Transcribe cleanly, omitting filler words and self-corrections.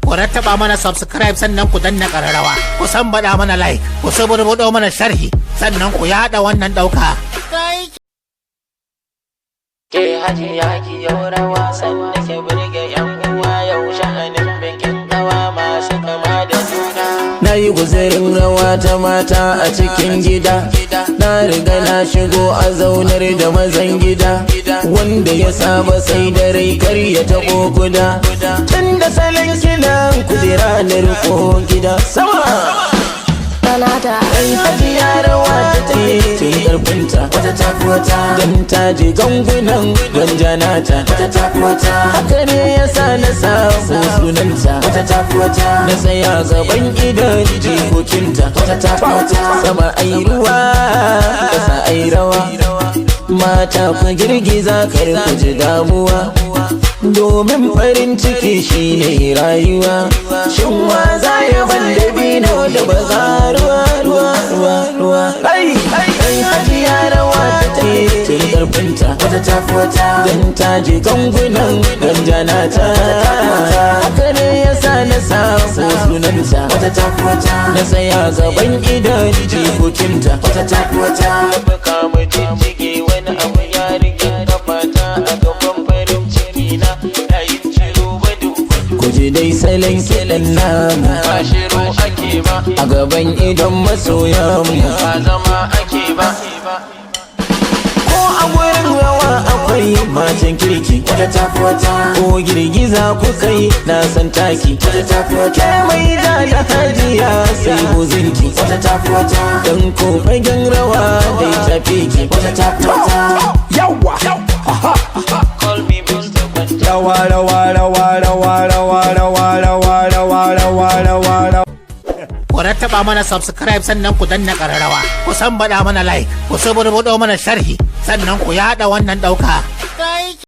Ku rattaba mana subscribe sannan ku danna kararrawa. Ku san bada mana like, ku saburbudo mana sharhi, sannan ku yada wannan dauka. Ke hajiya ki yau rawa sannan ke burge yan uwa yau sha'anin bikin rawa masu kama da juna. Na yi guzarin rawa ta mata a cikin gida, na riga na shigo a zaunar da mazan gida, wanda ya saba sai da rai kar ya taɓo guda, tun da salon kilan kujera na riko gida sama. Ai hajiya rawa ta ce karfinta wata takwata, don ta je gangunan ganjanata wata takwata, haka ne ya sa na samu sunanta wata takwata, na tsaya gaban idan jikokinta wata takwata. Sama ai ruwa ƙasa ai rawa, mata ku girgiza kar ku ji damuwa, domin farin ciki shine rayuwa. Shin wa za ya banda bino da baza ruwa. Ai hajiya rawa ta ce karfinta wata takwata, don ta je gangunan ganjanata, haka ne ya sa na samu sunanta wata takwata, na tsaya gaban idan jikokinta wata takwata. Na baka mu jijjige wani abu ya rike kafata a gaban farin ciki na yayin ciro badu. Kuji dai salon kiɗan namu ba shiro ake ba, a gaban idan masoyanmu ba zama ake ba. Ko a wurin rawa akwai matan kirki wata takwata, ko girgiza ku kai na san taki wata takwata, ke mai da hajiya sai buzinki wata takwata, dan ko fagen rawa dai tafi ki wata takwata. Yawa call me Mr. Rawa. Ku rattaba mana subscribe sannan ku danna kararrawa. Ku san bada mana like, ku saburbudo mana sharhi, sannan ku yada wannan dauka.